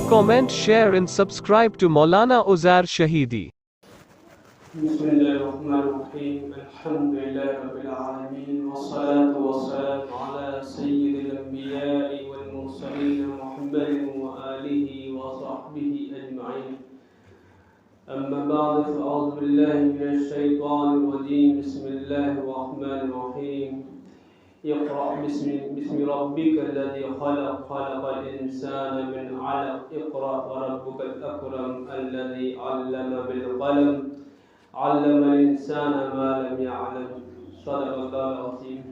comment, share and subscribe to Maulana Uzair Shahidi. بسم الله الرحمن الرحيم الحمد لله رب العالمين والصلاة والسلام على سيد الأنبياء والمرسلين محمد وآله وصحبه أجمعين. أما بعد فأعوذ بالله من الشيطان الرجيم. بسم الله الرحمن الرحيم. اقرأ باسم ربك الذي خلق خلق الإنسان من علق اقرأ وربك الأكرم الذي علم بالقلم علم الانسان ما لم يعلم. صدق اللہ العظیم.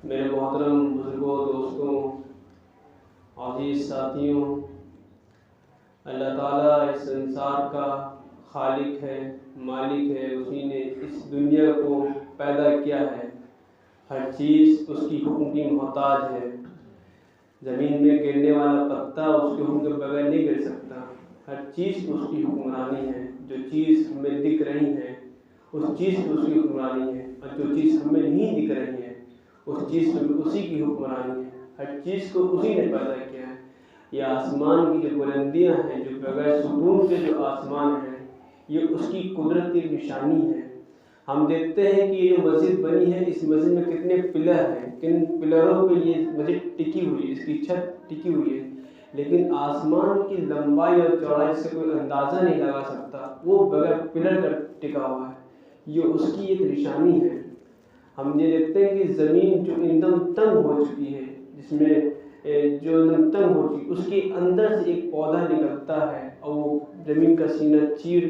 میرے محترم بزرگوں، دوستوں، عزیز ساتھیوں، اللہ تعالیٰ اس سنسار کا خالق ہے، مالک ہے. اسی نے اس دنیا کو پیدا کیا ہے. ہر چیز اس کی حکم کی محتاج ہے. زمین میں گرنے والا پتا اس کے حکم کے بغیر نہیں گر سکتا. ہر چیز اس کی حکمرانی ہے. جو چیز ہمیں دکھ رہی ہے اس چیز پہ اس کی حکمرانی ہے، اور جو چیز ہمیں نہیں دکھ رہی ہے اس چیز پہ اسی کی حکمرانی ہے. ہر چیز کو اسی نے پیدا کیا ہے. یہ آسمان کی جو بلندیاں ہیں، جو بغیر ستون کے جو آسمان ہے، یہ اس کی قدرت کی نشانی ہے. ہم دیکھتے ہیں کہ یہ جو مسجد بنی ہے، اس مسجد میں کتنے پلر ہیں، کن پلروں پہ یہ مسجد ٹکی ہوئی ہے، اس کی چھت ٹکی ہوئی ہے. لیکن آسمان کی لمبائی اور چوڑائی سے کوئی اندازہ نہیں لگا سکتا، وہ بغیر پلر کا ٹکا ہوا ہے. یہ اس کی ایک نشانی ہے. ہم یہ دیکھتے ہیں کہ زمین جو ایک دم تنگ ہو چکی ہے، جس میں جو ایک دم تنگ ہو چکی، اس کے اندر سے ایک پودا نکلتا ہے اور وہ زمین کا سینہ چیر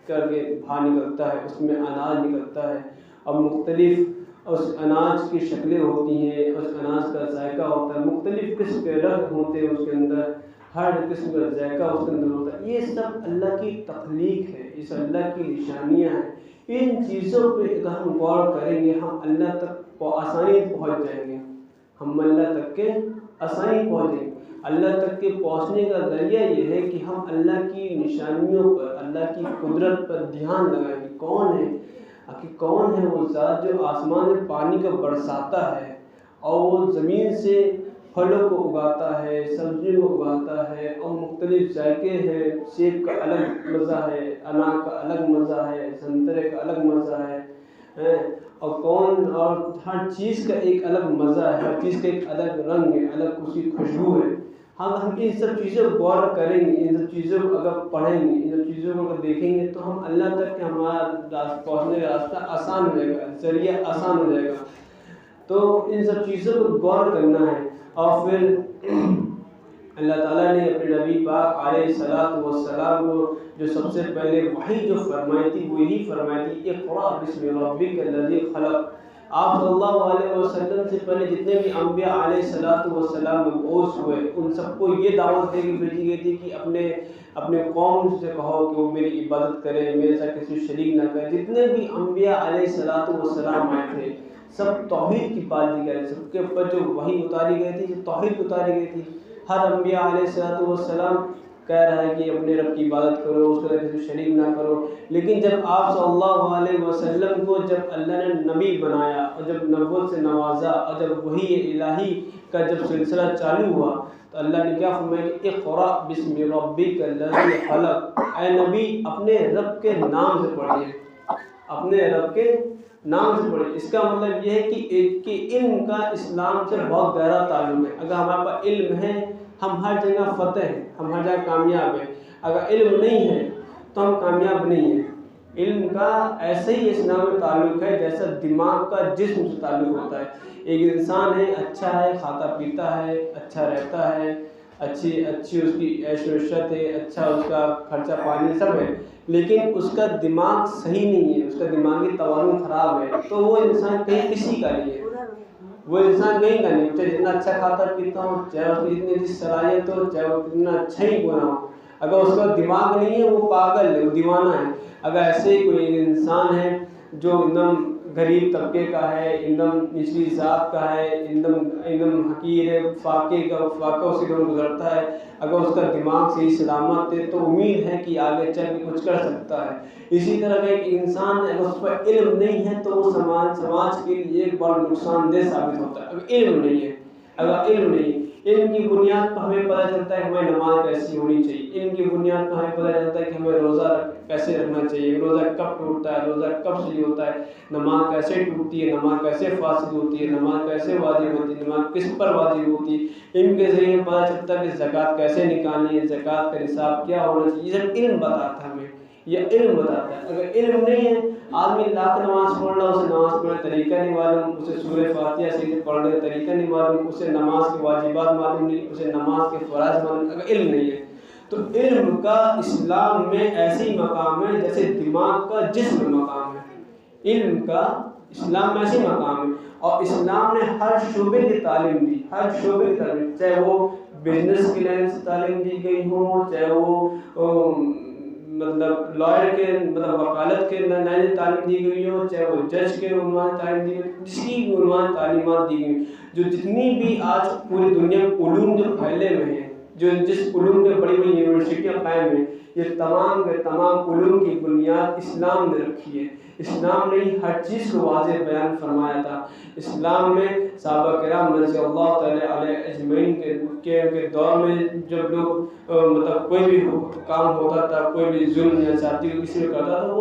کر کے باہر نکلتا ہے. اس میں اناج نکلتا ہے اور مختلف اس اناج کی شکلیں ہوتی ہیں. اس اناج کا ذائقہ ہوتا ہے، مختلف قسم کے رنگ ہوتے ہیں اس کے اندر، ہر قسم کا ذائقہ اس کے اندر ہوتا ہے. یہ سب اللہ کی تخلیق ہے، اس اللہ کی نشانیاں ہیں. ان چیزوں پہ اگر ہم غور کریں گے، ہم اللہ تک آسانی پہنچ جائیں گے. ہم اللہ تک کے آسانی پہنچیں گے. اللہ تک کے پہنچنے کا ذریعہ یہ ہے کہ ہم اللہ کی نشانیوں پر، اللہ کی قدرت پر دھیان لگائیں کہ کون ہے، کہ کون ہے وہ ذات جو آسمان میں پانی کا برساتا ہے اور وہ زمین سے پھلوں کو اگاتا ہے، سبزیوں کو اگاتا ہے، اور مختلف ذائقے ہیں. سیب کا الگ مزہ ہے، انار کا الگ مزہ ہے، سنترے کا الگ مزہ ہے، اور ہر چیز کا ایک الگ مزہ ہے، ہر چیز کا ایک الگ رنگ ہے، الگ اس کی خوشبو ہے. ہم ان سب چیزوں کو غور کریں گے، ان سب چیزوں کو اگر پڑھیں گے، ان سب چیزوں کو اگر دیکھیں گے تو ہم اللہ تک کے ہمارا پہنچنے کا راستہ آسان ہو جائے گا، ذریعہ آسان ہو جائے گا. تو ان سب چیزوں کو غور کرنا ہے. اور پھر اللہ تعالیٰ نے اپنے نبی پاک علیہ الصلوۃ والسلام کو جو سب سے پہلے وحی جو فرمائی تھی، وہ یہی فرمائی تھی اقرأ بسم ربک الذی خلق. آپ صلی اللہ علیہ وسلم سے پہلے جتنے بھی انبیاء علیہ الصلوۃ والسلام مبعوث ہوئے، ان سب کو یہ دعوت دے کے بھیجی گئی تھی کہ اپنے قوم سے کہو کہ وہ میری عبادت کریں، میرے ساتھ کسی شریک نہ کریں. جتنے بھی انبیاء علیہ الصلوۃ والسلام آئے تھے سب توحید کی پالن کرے. سب کے اوپر جو وحی اتاری گئی تھی، جو توحید اتاری گئی تھی. ہر انبیاء علیہ الصلوۃ والسلام کہہ رہا ہے کہ اپنے رب کی عبادت کرو، اس کے ساتھ کسی شریک نہ کرو. لیکن جب آپ صلی اللہ علیہ وسلم کو جب اللہ نے نبی بنایا اور جب نبوت سے نوازا اور جب وحی الہی کا جب سلسلہ چالو ہوا تو اللہ نے کیا فرمایا کہ اقرأ بسم ربک الذی خلق. اے نبی اپنے رب کے نام سے پڑھیے، اپنے رب کے نام سے پڑھیں. اس کا مطلب یہ ہے کہ علم کا اسلام سے بہت گہرا تعلق ہے. اگر ہمارے پاس علم ہے ہم ہر جگہ فتح ہیں، ہم ہر جگہ کامیاب ہیں. اگر علم نہیں ہے تو ہم کامیاب نہیں ہیں. علم کا ایسے ہی اسلام میں تعلق ہے جیسا دماغ کا جسم سے تعلق ہوتا ہے. ایک انسان ہے، اچھا ہے، کھاتا پیتا ہے، اچھا رہتا ہے، اچھی اس کی عیش و عشرت ہے، اچھا اس کا خرچہ پانی سب ہے، لیکن اس کا دماغ صحیح نہیں ہے، اس کا دماغی توازن خراب ہے، تو وہ انسان کہیں کسی کا نہیں ہے. وہ انسان کہیں کا نہیں، چاہے جتنا اچھا کھاتا پیتا ہو، چاہے اس کی جتنی اچھی صلاحیت ہو، چاہے وہ کتنا اچھا ہی بنا ہو، اگر اس کا دماغ نہیں ہے وہ پاگل ہے، وہ دیوانہ ہے. اگر ایسے ہی کوئی انسان ہے جو ایک دم غریب طبقے کا ہے، ایک دم نچلی ذات کا ہے، ایک دم حقیر ہے، فاقہ اس کے گزرتا ہے، اگر اس کا دماغ صحیح سلامت ہے تو امید ہے کہ آگے چل کے کچھ کر سکتا ہے. اسی طرح ایک انسان اگر اس پر علم نہیں ہے تو وہ سماج کے لیے ایک بڑا نقصان دہ ثابت ہوتا ہے. اگر علم نہیں ہے، اگر علم نہیں، علم کی بنیاد پر ہمیں پتہ چلتا ہے ہمیں نماز کیسی ہونی چاہیے، علم کی بنیاد پر ہمیں پتہ چلتا ہے کہ ہمیں روزہ کیسے رکھنا چاہیے، روزہ کب ٹوٹتا ہے، روزہ کب صحیح ہوتا ہے، نماز کیسے ٹوٹتی ہے، نماز کیسے فاسد ہوتی ہے، نماز کیسے واجب ہوتی ہے، نماز کس پر واجب ہوتی ہے، علم کے ذریعے پتہ چلتا ہے کہ زکوٰۃ کیسے نکالنی ہے، زکوٰۃ کا نصاب کیا ہونا چاہیے، یہ سب علم بتاتا ہے ہمیں، یہ علم بتاتا ہے۔ اگر علم نہیں ہے، آدمی لاکھ نماز پڑھ رہا، اسے نماز پڑھنے کا طریقہ نہیں معلوم، اسے سورہ فاتحہ صحیح سے پڑھنے کا طریقہ نہیں معلوم، اسے نماز کے واجبات معلوم نہیں، اسے نماز کے فرائض معلوم، اگر علم نہیں ہے تو علم کا اسلام میں ایسی مقام ہے جیسے دماغ کا جسم میں مقام ہے، علم کا اسلام میں ایسی مقام ہے، اور اسلام نے ہر شعبے کی تعلیم دی، ہر شعبے کی تعلیم، چاہے وہ بزنس کی لائن سے تعلیم دی گئی ہو، چاہے وہ مطلب لائر کے مطلب وکالت کے لائن سے تعلیم دی گئی ہو، چاہے وہ جج کے عنوان تعلیم دی گئی، جس کی بھی عنوان تعلیمات دی گئی، جو جتنی بھی آج پوری دنیا میں علوم جو پھیلے ہوئے ہیں، جو جس علوم میں بڑی بڑی یونیورسٹیاں قائم ہیں، یہ تمام کے تمام علوم کی بنیاد اسلام نے رکھی ہے۔ اسلام نے ہر چیز کو واضح بیان فرمایا تھا۔ اسلام میں صحابہ کرام رضی اللہ تعالی علیہ اجمعین کے دور میں جب لوگ مطلب کوئی بھی کام ہوتا تھا، کوئی بھی ظلم یا زیادتی کسی کو کرتا تھا،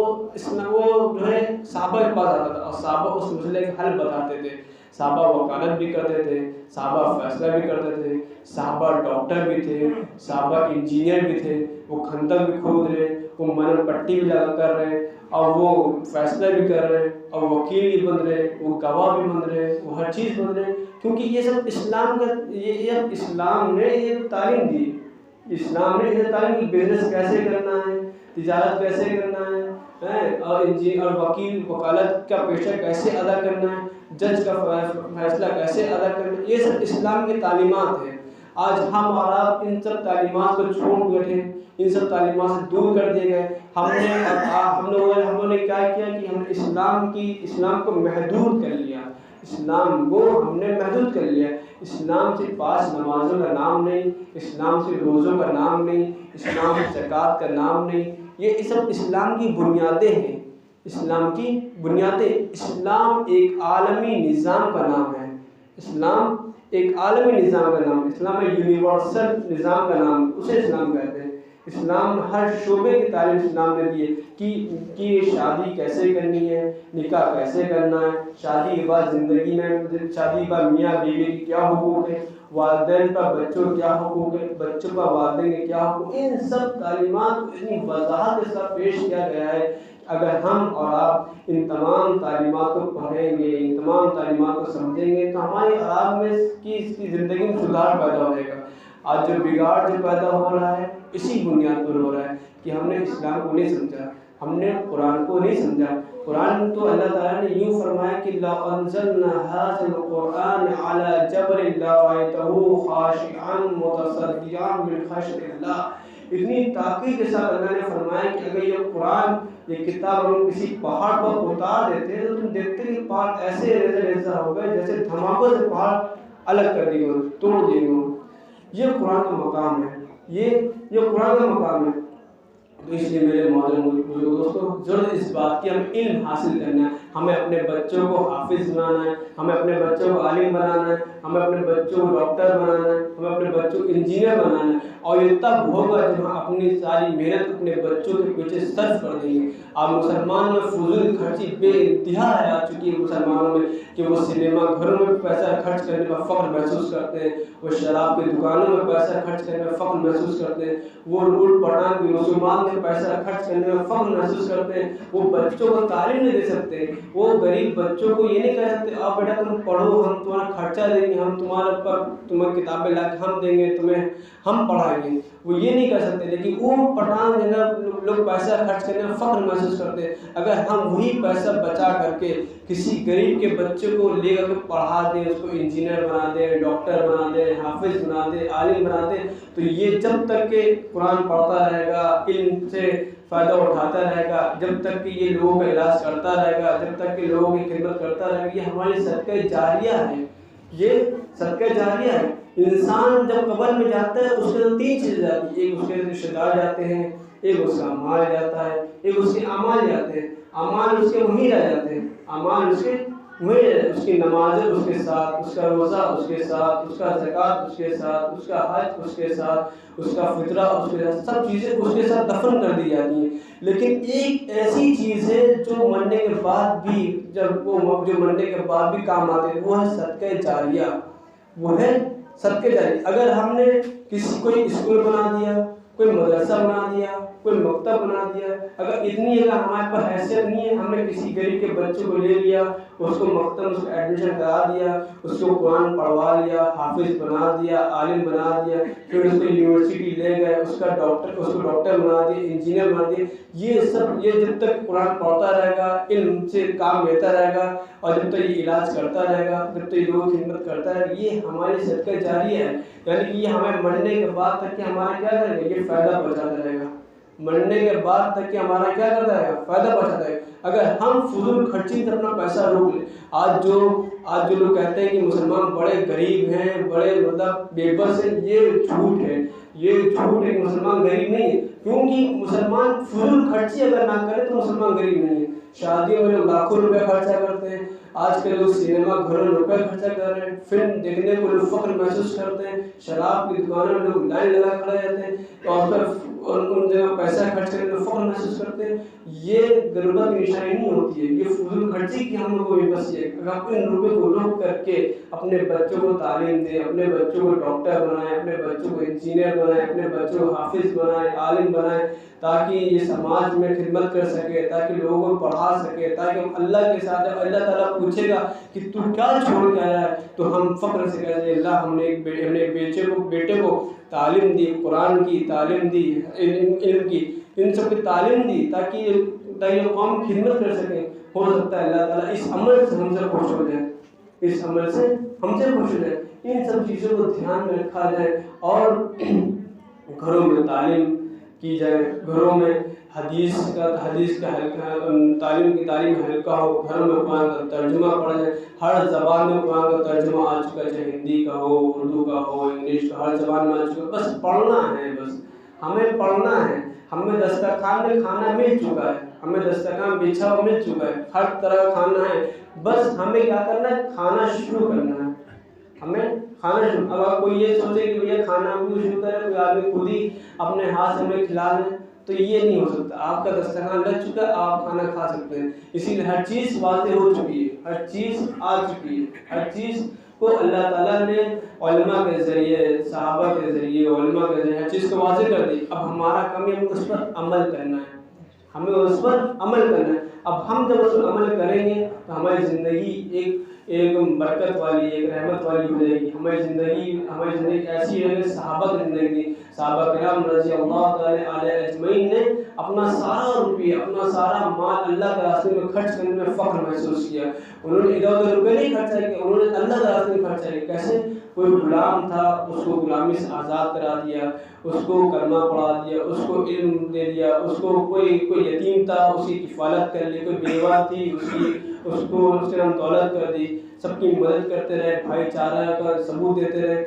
وہ جو ہے صحابہ کے پاس آتا تھا، اور صحابہ اس مسئلے کے حل بتاتے تھے۔ صحابہ وکالت بھی کرتے تھے، صحابہ فیصلہ بھی کرتے تھے، صحابہ ڈاکٹر بھی تھے، صحابہ انجینئر بھی تھے، وہ خندق بھی کھود رہے، وہ مرہم پٹی بھی لگا کر رہے، اور وہ فیصلہ بھی کر رہے، اور وکیل بھی بن رہے، وہ گواہ بھی بن رہے، وہ ہر چیز بن رہے، کیونکہ یہ سب اسلام کا یہ اسلام نے یہ تعلیم دی۔ اسلام نے یہ تعلیم کی بزنس کیسے کرنا ہے، تجارت کیسے کرنا ہے، اور اور وکیل وکالت کا پیشہ کیسے ادا کرنا ہے، جج کا فیصلہ کیسے ادا کرنا ہے، یہ سب اسلام کی تعلیمات ہیں۔ آج ہم اور آپ ان سب تعلیمات کو چھوڑ بیٹھے، ان سب تعلیمات سے دور کر دیے گئے۔ ہم نے کیا کیا کہ ہم نے اسلام کو محدود کر لیا، اسلام کو ہم نے محدود کر لیا۔ اسلام سے 5 نمازوں کا نام نہیں، اسلام سے روزوں کا نام نہیں، اسلام سے زکوٰۃ کا نام نہیں، یہ سب اسلام کی بنیادیں ہیں، اسلام کی بنیادیں۔ اسلام ایک عالمی نظام کا نام ہے، اسلام ایک عالمی نظام کا نام ہے، اسلام ایک یونیورسل نظام کا نام، اسے اسلام کہتے ہیں۔ اسلام ہر شعبے کی تعلیم اسلام نے دی ہے کہ شادی کیسے کرنی ہے، نکاح کیسے کرنا ہے، شادی کے بعد زندگی میں شادی کے بعد میاں بیوی کی کیا حقوق ہے، والدین کا بچوں کے کیا حقوق ہے، بچوں کا والدین کے کیا حقوق، ان سب تعلیمات کو اتنی وضاحت کے ساتھ پیش کیا گیا ہے۔ اگر ہم اور آپ ان تمام تعلیمات کو پڑھیں گے، ان تمام تعلیمات کو سمجھیں گے، تو ہماری اور آپ میں اس کی زندگی میں سدھار پیدا ہو جائے گا۔ آج جو بگاڑ جو پیدا ہو رہا ہے اسی بنیاد پر ہو رہا ہے کہ ہم نے اسلام کو نہیں سمجھا، ہم نے قرآن کو نہیں سمجھا۔ قرآن تو اللہ تعالیٰ نے یوں فرمایا کہ لَوْ أَنزَلْنَا هَٰذَا الْقُرْآنَ عَلَىٰ جَبَلٍ لَرَأَيْتَهُ خَاشِعًا مُتَصَدِّعًا مِنْ خَشْيَةِ اللَّهِ۔ اتنی تاکید کے ساتھ اللہ نے فرمایا کہ اگر یہ قرآن یہ کتاب ہم کسی پہاڑ پر اتار دیتے تو تم دیکھتے کہ پہاڑ ایسے ریزہ ہو گئے جیسے دھماکوں سے پہاڑ الگ کر دیے گئے، توڑ دیے گئے۔ یہ قرآن کا مقام ہے، یہ قرآن کا مقام ہے۔ تو اس لیے میرے محترم دوستوں، ضرورت اس بات کی ہمیں علم حاصل کرنا ہے، ہمیں اپنے بچوں کو حافظ بنانا ہے، ہمیں اپنے بچوں کو عالم بنانا ہے، ہمیں اپنے بچوں کو ڈاکٹر بنانا ہے، ہمیں اپنے بچوں کو انجینئر بنانا ہے، اور یہ تب ہوگا جب ہم اپنی ساری محنت اپنے بچوں کے پیچھے صرف کر دیں گے۔ اب مسلمان میں فضول خرچی بے انتہا ہے آ چکی ہے مسلمانوں میں، کہ وہ سنیما گھروں میں پیسہ خرچ کرنے پر فخر محسوس کرتے ہیں، وہ شراب کی دکانوں میں پیسہ خرچ کرنے میں فخر محسوس کرتے ہیں، وہ لوٹ پٹان کی رسومات میں پیسہ خرچ کرنے میں فخر محسوس کرتے ہیں، وہ بچوں کو تعلیم نہیں دے سکتے، وہ غریب بچوں کو یہ نہیں کہہ سکتے آپ بیٹا تم پڑھو، ہم تمہارا خرچہ دیں گے، ہم تمہارے اوپر تمہیں کتابیں لا کے ہم دیں گے، تمہیں ہم پڑھائیں گے، وہ یہ نہیں کہہ سکتے، لیکن وہ پٹھان جگہ لوگ پیسہ خرچ کرنے میں فخر محسوس کرتے ہیں۔ اگر ہم وہی پیسہ بچا کر کے کسی غریب کے بچے کو لے کر کے پڑھا دیں، اس کو انجینئر بنا دیں، ڈاکٹر بنا دیں، حافظ بنا دیں، عالم بنا دیں، تو یہ جب تک کہ قرآن پڑھتا رہے گا، علم سے فائدہ اٹھاتا رہے گا، جب تک کہ یہ لوگوں کا علاج کرتا رہے گا، جب تک کہ لوگوں کی خدمت کرتا رہے گا، یہ ہماری صدقہ جاریہ ہے، یہ صدقہ جاریہ ہے۔ انسان جب قبر میں جاتا ہے اس کے اندر 3 چیزیں جاتی ہیں، ایک اس کے رشتہ دار جاتے ہیں، ایک اس کا مال جاتا ہے، ایک اس کے اعمال جاتے ہیں۔ اعمال اس کے وہیں رہ جاتے ہیں، اعمال اس کے وہیں اس کی نمازیں اس کے ساتھ، اس کا روزہ اس کے ساتھ، اس کا زکوٰۃ اس کے ساتھ، اس کا حج اس کے ساتھ، اس کا فطرہ اس کے ساتھ، سب چیزیں اس کے ساتھ دفن کر دی جاتی ہیں۔ لیکن ایک ایسی چیز ہے جو مرنے کے بعد بھی جو مرنے کے بعد بھی کام آتے ہیں، وہ ہے صدقہ جاریہ، وہ ہے صدقہ جاریہ۔ اگر ہم نے کوئی اسکول بنا دیا، کوئی مدرسہ بنا دیا، کوئی مکتب بنا دیا، اگر اگر ہمارے پاس حیثیت نہیں ہے، ہم نے کسی غریب کے بچے کو لے لیا، اس کو مکتب اس کو ایڈمیشن کرا دیا، اس کو قرآن پڑھوا لیا، حافظ بنا دیا، عالم بنا دیا، پھر اس کو یونیورسٹی لے گئے، اس کو ڈاکٹر بنا دیا، انجینئر بنا دیا، یہ جب تک قرآن پڑھتا رہے گا، علم سے کام لیتا رہے گا، اور جب تک یہ علاج کرتا رہے گا، جب تک یہ لوگوں کی خدمت کرتا رہے گا، یہ ہماری صدقہ جاریہ ہے۔ یعنی کہ یہ ہمیں مرنے کے بعد تک کہ ہمارا کیا کرے گا، یہ فائدہ پہنچاتا رہے گا، مرنے کے بعد تک کہ ہمارا کیا کرتا ہے، فائدہ پہنچاتا ہے۔ اگر ہم فضول خرچی سے اپنا پیسہ روک لیں، آج جو لوگ کہتے ہیں کہ مسلمان بڑے غریب ہیں، بڑے بے بس ہیں، یہ جھوٹ ہے، یہ جھوٹ ہے کہ مسلمان غریب نہیں ہے، کیونکہ مسلمان فضول خرچی اگر نہ کرے تو مسلمان غریب نہیں ہے۔ شادیوں میں لوگ لاکھوں روپے خرچہ کرتے ہیں، آج کل لوگ سینما گھروں میں روپے خرچہ کر رہے ہیں، فلم دیکھنے کو لوگ فخر محسوس کرتے ہیں، شراب کی دکانوں میں لوگ لائن لگا کھڑے رہتے ہیں اور پھر ان جگہ پیسہ خرچ کرنے کو فخر محسوس کرتے ہیں۔ یہ غربت کی نشانی نہیں ہوتی ہے، یہ فضول خرچی کی ہم لوگوں کو بس ہے۔ اگر ہم ان روپے کو روک کر کے اپنے بچوں کو تعلیم دیں، اپنے بچوں کو ڈاکٹر بنائیں، اپنے بچوں کو انجینئر بنائیں، اپنے بچوں کو حافظ بنائیں، عالم بنائیں، تاکہ یہ سماج میں خدمت کر سکے، تاکہ لوگوں کو پڑھا سکے، تاکہ ہم اللہ کے ساتھ اللہ تعالیٰ پوچھے گا کہ تو کیا چھوڑ کے آیا ہے، تو ہم فخر سے کہیں گے اللہ ہم نے ایک بیٹے کو تعلیم دی، قرآن کی تعلیم دی، علم کی، ان سب کی تعلیم دی، تاکہ قوم خدمت کر سکیں۔ ہو سکتا ہے اللہ تعالیٰ اس عمل سے ہم سے خوش ہو جائے، اس عمل سے ہم سے خوش ہو جائے۔ ان سب چیزوں کو دھیان میں رکھا جائے اور گھروں میں تعلیم کی جائے، گھروں میں حدیث کا تعلیم حلقہ ہو، گھروں میں قرآن کا ترجمہ پڑھا جائے، ہر زبان میں قرآن کا ترجمہ آ چکا ہے، چاہے ہندی کا ہو، اردو کا ہو، انگلش کا، ہر زبان میں آ چکا ہے، بس پڑھنا ہے، بس ہمیں پڑھنا ہے۔ ہمیں دسترخوان میں کھانا مل چکا ہے، ہمیں دسترخوان بچھا ہوا مل چکا ہے، ہر طرح کا کھانا ہے، بس ہمیں کیا کرنا ہے، کھانا شروع کرنا ہے، ہمیں کھانا شروع۔ اب کوئی یہ سوچے کہ بھیا کھانا ہم کیوں شروع کریں، کوئی آدمی خود ہی اپنے ہاتھ سے ہمیں کھلا دیں، تو یہ نہیں ہو سکتا۔ آپ کا دسترخوان لگ چکا ہے، آپ کھانا کھا سکتے ہیں، اسی لیے ہر چیز واضح ہو چکی ہے، ہر چیز آ چکی ہے، ہر چیز کو اللہ تعالیٰ نے علماء کے ذریعے، صحابہ کے ذریعے، علماء کے ذریعے ہر چیز کو واضح کر دی۔ اب ہمارا کام ہے اس پر عمل کرنا ہے، ہمیں اس پر عمل کرنا ہے۔ اب ہم جب اس پر عمل کریں گے تو ہماری زندگی ایک برکت والی، ایک رحمت والی ہو جائے گی۔ ہماری زندگی ایسی ہے کہ صحابہ کی زندگی، صحابہ کرام رضی اللہ تعالیٰ علیہ اجمعین نے اپنا سارا روپیہ، اپنا سارا مال اللہ کے راستے میں خرچ کرنے میں فخر محسوس کیا۔ انہوں نے ادھر ادھر روپے نہیں خرچہ کیا، انہوں نے اللہ کے راستے میں خرچہ کیا۔ کیسے؟ کوئی غلام تھا، اس کو غلامی سے آزاد کرا دیا، اس کو کلمہ پڑھا دیا، اس کو علم دے دیا، اس کو کوئی یتیم تھا اس کی کفالت کر لی، کوئی بیوہ تھی اس کو اس کے نام دولت کر دی، سب کی مدد کرتے رہے، بھائی چارہ کا ثبوت دیتے رہے،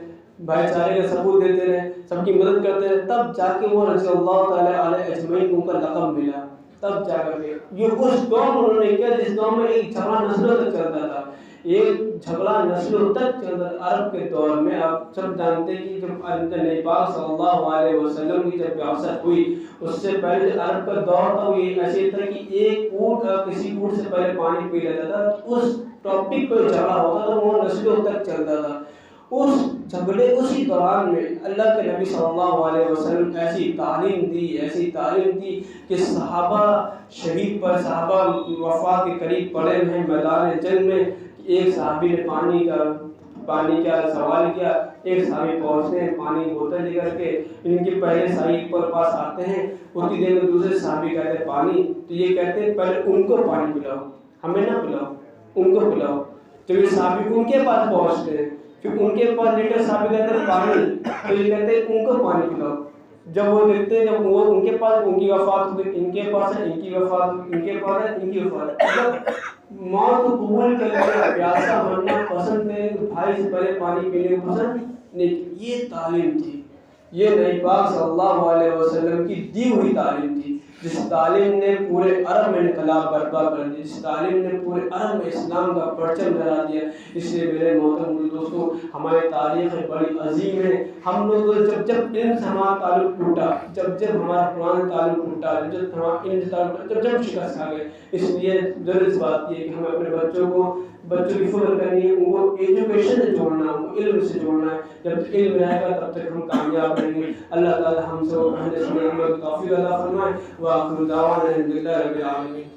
سب کی مدد کرتے رہے، تب جا کے وہ رضی اللہ تعالیٰ علیہ اجمعین کو کا لقب ملا۔ تب جا کر کے یہ اس دور انہوں نے کیا جس دور میں ایک جھگڑا نسلوں تک چلتا تھا، ایک جھگڑا نسلوں تک چلتا تھا۔ عرب کے دور میں آپ سب جانتے ہیں کہ جب نبی پاک صلی اللہ علیہ وسلم کی جب بعثت ہوئی، اس سے پہلے عرب کا دور تھا وہ ایسے تھا کہ ایک اونٹ کسی اونٹ سے پہلے پانی پی لیتا تھا، اس ٹاپک پہ جھگڑا ہوتا تھا، وہ نسلوں تک چلتا تھا۔ اس جھگڑے اسی دوران میں اللہ کے نبی صلی اللہ علیہ وسلم ایسی تعلیم دی کہ صحابہ شہید پر، صحابہ وفات کے قریب پڑے ہوئے ہیں میدان جنگ میں، ایک صحابی نے پانی کا سوال کیا، ایک صحابی پہنچتے ہیں پانی کی بوتل لے کر کے، ان کے پہلے صحابی پر پاس آتے ہیں، اتنی دیر میں دوسرے صحابی کہتے ہیں پانی، تو یہ کہتے ہیں پہلے ان کو پانی پلاؤ، ہمیں نہ پلاؤ، ان کو پلاؤ۔ تو یہ صحابی ان کے پاس پہنچتے ہیں، پھر ان کے پاس لیٹر صحابی کہتے ہیں پانی، تو یہ کہتے ہیں ان کو پانی پلاؤ۔ جب وہ دیکھتے ہیں، جب وہ ان کے پاس ان کی وفات ہو گئی، ان کے پاس ہے ان کی وفات، ان کے پاس ہے ان کی وفات، جب موت کو قبول کر کے پیاسا مرنا پسند کرے تو بھائی سے پہلے پانی پینے کو پسند نہیں۔ یہ تعلیم تھی، یہ نبی پاک صلی اللہ علیہ وسلم کی دی ہوئی تعلیم تھی جس تعلیم نے پورے عرب میں انقلاب برپا کر دیا، جس تعلیم نے پورے عرب میں اسلام کا پرچم لہرا دیا. اس لیے میرے محترم دوستوں، ہماری تاریخ بڑی عظیم ہے. ہم لوگ جب علم سے ہمارا تعلق ٹوٹا، جب ہمارا قرآن تعلق ٹوٹا، جب ہمارا علم سے تعلق ٹوٹا، جب شکست کھا گئے. اس لیے ضرورت بات یہ ہے کہ ہمیں اپنے بچوں کی فکر کرنی ہے، ان کو ایجوکیشن سے جوڑنا ہے، ان کو علم سے جوڑنا ہے. جب علم رہے گا تب تک ہم کامیاب رہیں گے. اللہ تعالی ہم سب اہل سنت والجماعت کی توفیق عطا فرمائے. وآخر دعوانا الحمد للہ رب العالمین.